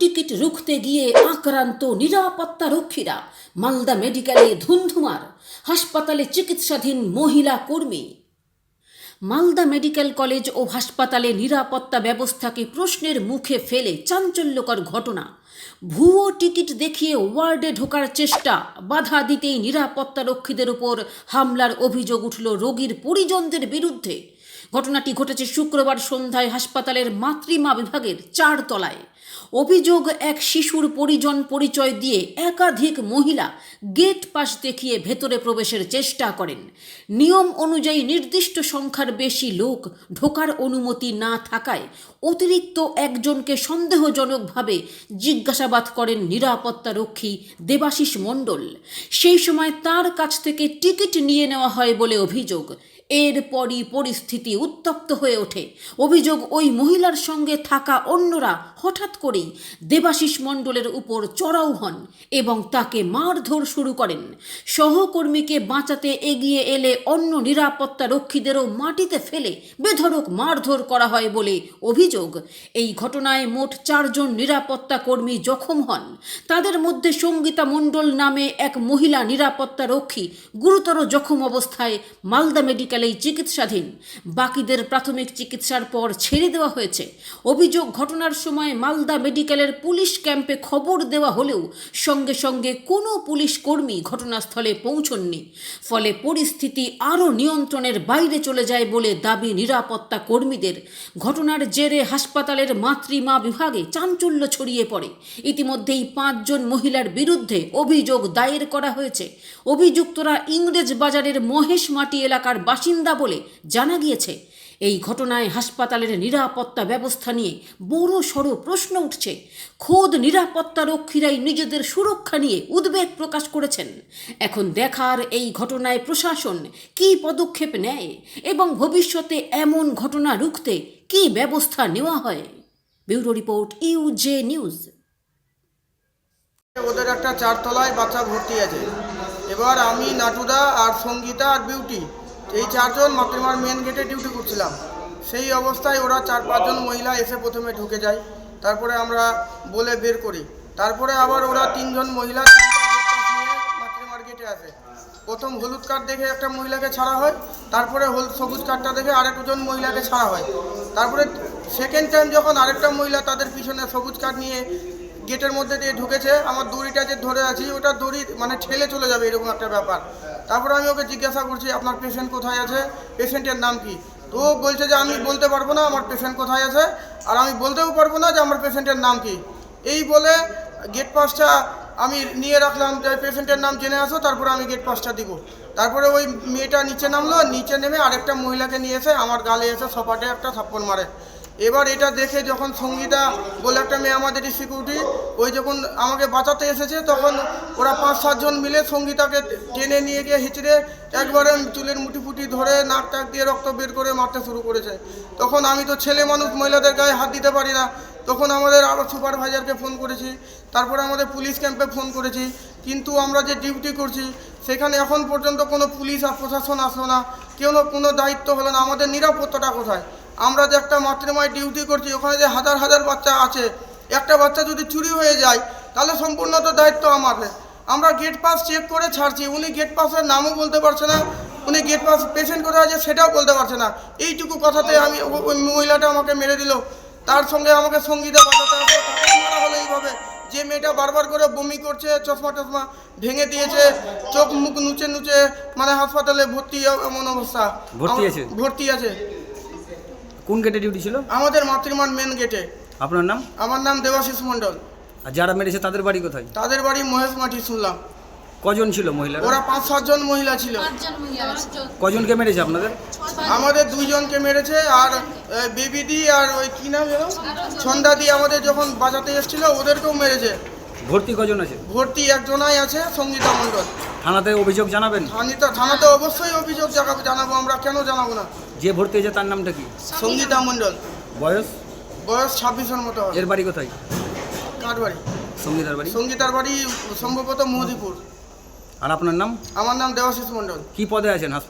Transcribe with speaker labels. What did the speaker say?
Speaker 1: Ticket রুখতে গিয়ে আক্রান্ত নিরাপত্তা রক্ষীরা। মালদা মেডিকেলে ধুন্ধুমার, হাসপাতালে চিকিৎসাধীন মহিলা কর্মী। মালদা মেডিকেল কলেজ ও হাসপাতালে নিরাপত্তা ব্যবস্থাকে প্রশ্নের মুখে ফেলে চাঞ্চল্যকর ঘটনা। ভুয়ো টিকিট দেখিয়ে ওয়ার্ডে ঢোকার চেষ্টা, বাধা দিতেই নিরাপত্তা রক্ষীদের উপর হামলার অভিযোগ উঠল রোগীর পরিজনদের বিরুদ্ধে। ঘটনাটি ঘটেছে শুক্রবার সন্ধ্যায় হাসপাতালের মাতৃমা বিভাগের 4 তলায়। অভিযোগ, এক শিশুর পরিজন পরিচয় দিয়ে একাধিক মহিলা গেট পাস দেখিয়ে ভেতরে প্রবেশের চেষ্টা করেন। নিয়ম অনুযায়ী নির্দিষ্ট সংখ্যার বেশি লোক ঢোকার অনুমতি না থাকায় অতিরিক্ত একজনকে সন্দেহজনকভাবে জিজ্ঞাসাবাদ করেন নিরাপত্তা রক্ষী দেবাশিস মণ্ডল। সেই সময় তার কাছ থেকে টিকিট নিয়ে নেওয়া হয় বলে অভিযোগ। এরপরই পরিস্থিতি উত্তপ্ত হয়ে ওঠে। অভিযোগ, ওই মহিলার সঙ্গে থাকা অন্যরা হঠাৎ করেই দেবাশিস মণ্ডলের উপর চড়াও হন এবং তাকে মারধর শুরু করেন। সহকর্মীকে বাঁচাতে এগিয়ে এলে অন্য নিরাপত্তা রক্ষীদেরও মাটিতে ফেলে বেধড়ক মারধর করা হয় বলে অভিযোগ। এই ঘটনায় মোট 4 জন নিরাপত্তা কর্মী জখম হন। তাদের মধ্যে সঙ্গীতা মণ্ডল নামে এক মহিলা নিরাপত্তা রক্ষী গুরুতর জখম অবস্থায় মালদা মেডিকেলেই চিকিৎসাধীন। বাকিদের প্রাথমিক চিকিৎসার পর ছেড়ে দেওয়া হয়েছে। অভিযোগ, ঘটনার সময় মালদা মেডিকেলের পুলিশ ক্যাম্পে খবর দেওয়া হলেও সঙ্গে সঙ্গে কোনো পুলিশ কর্মী ঘটনাস্থলে পৌঁছননি। ফলে পরিস্থিতি আরও নিয়ন্ত্রণের বাইরে চলে যায় বলে দাবি নিরাপত্তা কর্মীদের। ঘটনার জেরে হাসপাতালের মাতৃমা বিভাগে চাঞ্চল্য ছড়িয়ে পড়ে। ইতিমধ্যেই 5 জন মহিলার বিরুদ্ধে অভিযোগ দায়ের করা হয়েছে। অভিযুক্তরা ইংরেজ বাজারের মহেশমাটি এলাকার বাসিন্দা বলে জানা গিয়েছে। এই ঘটনায় হাসপাতালের নিরাপত্তা ব্যবস্থা নিয়ে বড় সড় প্রশ্ন উঠছে। খোদ নিরাপত্তা রক্ষীরাই নিজেদের সুরক্ষা নিয়ে উদ্বেগ প্রকাশ করেছেন। এখন দেখার এই ঘটনায় প্রশাসন কী পদক্ষেপ নেয় এবং ভবিষ্যতে এমন ঘটনা রুখতে কী ব্যবস্থা নেওয়া হয়। ব্যুরো রিপোর্ট, ইউজে নিউজ।
Speaker 2: ওদের একটা 4 তলায় বাচ্চা ভর্তি আছে। এবার আমি, নাটুদা আর সঙ্গীতা আর বিউটি, এই 4 জন মাতৃমার মেন গেটে ডিউটি করছিলাম। সেই অবস্থায় ওরা 4-5 জন মহিলা এসে প্রথমে ঢুকে যায়। তারপরে আমরা বলে বের করি। তারপরে আবার ওরা 3 জন মহিলা মাতৃমার গেটে আসে। প্রথম হলুদ কার্ড দেখে একটা মহিলাকে ছাড়া হয়, তারপরে সবুজ কার্ডটা দেখে আরেকজন মহিলাকে ছাড়া হয়। তারপরে সেকেন্ড টাইম যখন আরেকটা মহিলা তাদের পিছনে সবুজ কার্ড নিয়ে গেটের মধ্যে দিয়ে ঢুকেছে, আমার দড়িটা যে ধরে আছি ওটা দড়ি মানে ঠেলে চলে যাবে, এরকম একটা ব্যাপার। তারপরে আমি ওকে জিজ্ঞাসা করছি, আপনার পেশেন্ট কোথায় আছে, পেশেন্টের নাম কি? তো বলছে যে আমি বলতে পারবো না আমার পেশেন্ট কোথায় আছে, আর আমি বলতেও পারবো না যে আমার পেশেন্টের নাম কি। এই বলে গেট পাসটা আমি নিয়ে রাখলাম যে পেশেন্টের নাম জেনে আসো, তারপরে আমি গেট পাসটা দিব। তারপরে ওই মেয়েটা নিচে নামলো, নিচে নেমে আরেকটা মহিলাকে নিয়ে এসে আমার গালে এসে সপাটে একটা থাপ্পড় মারে। এবার এটা দেখে যখন সঙ্গীতা বলে একটা মেয়ে আমাদের সিকিউরিটি, ওই যখন আমাকে বাঁচাতে এসেছে, তখন ওরা 5-7 জন মিলে সঙ্গীতাকে টেনে নিয়ে গিয়ে হিচড়ে একবারে চুলের মুঠি ফুটি ধরে নাক টাক দিয়ে রক্ত বের করে মারতে শুরু করেছে। তখন আমি তো ছেলে মানুষ, মহিলাদের গায়ে হাত দিতে পারি না। তখন আমাদের আরও সুপারভাইজারকে ফোন করেছি, তারপরে আমাদের পুলিশ ক্যাম্পে ফোন করেছি। কিন্তু আমরা যে ডিউটি করছি সেখানে এখন পর্যন্ত কোনো পুলিশ আর প্রশাসন আসলো না, কোনো দায়িত্ব হলো না। আমাদের নিরাপত্তাটা কোথায়? আমরা যে একটা মাতৃমায় ডিউটি করছি, ওখানে যে হাজার হাজার বাচ্চা আছে, একটা বাচ্চা যদি চুরি হয়ে যায় তাহলে সম্পূর্ণ তো দায়িত্ব আমাদের। আমরা গেট পাস চেক করে ছাড়ছি, উনি গেট পাসের নামও বলতে পারছে না, উনি গেট পাস পেশেন্ট কোথায় আছে সেটাও বলতে পারছে না। এইটুকু কথাতে আমি ওই মহিলাটা আমাকে মেরে দিল। তার সঙ্গে আমাকে সঙ্গীতা বাঁচাতে হবে, তাকেও মারা হলো এইভাবে। যে মেয়েটা বারবার করে বমি করছে, চশমা টশমা ভেঙে দিয়েছে, চোখ মুখ নুচে নুচে মানে হাসপাতালে ভর্তি, এমন অবস্থা। ভর্তি আছে।
Speaker 3: কোন গেটে ডিউটি ছিল?
Speaker 2: আমাদের মাতৃমার মেন গেটে।
Speaker 3: আপনার নাম?
Speaker 2: আমার নাম দেবাশিস মণ্ডল।
Speaker 3: আর যারা মেরেছে তাদের বাড়ি কোথায়?
Speaker 2: তাদের বাড়ি মহেশমাটি শুনলাম।
Speaker 3: কজন ছিল মহিলা?
Speaker 2: ওরা 5-7 জন মহিলা ছিল।
Speaker 3: কজনকে মেরেছে আপনাদের?
Speaker 2: আমাদের 2 জনকে মেরেছে, আর বেবিদি আর ওই কি নাম যেন ছন্দাদি আমাদের যখন বাজাতে এসেছিল ওদেরকেও মেরেছে।
Speaker 3: ভর্তি কজন আছে?
Speaker 2: ভর্তি একজনাই আছে, সঙ্গীতা মণ্ডল।
Speaker 3: থানাতে অভিযোগ জানাবেন?
Speaker 2: থানাতে অবশ্যই অভিযোগ জানাবো, আমরা কেন জানাবো না।
Speaker 3: যে ভর্তি হয়েছে তার নামটা কি?
Speaker 2: সঙ্গীতা মণ্ডল।
Speaker 3: বয়স?
Speaker 2: 26-এর মতো।
Speaker 3: এর বাড়ি কোথায়?
Speaker 2: কার বাড়ি?
Speaker 3: সঙ্গীতার বাড়ি
Speaker 2: সম্ভবত মোদিপুর।
Speaker 3: আর আপনার নাম?
Speaker 2: আমার নাম দেবাশিস মণ্ডল।
Speaker 3: কি পদে আছেন হাসপাতালে?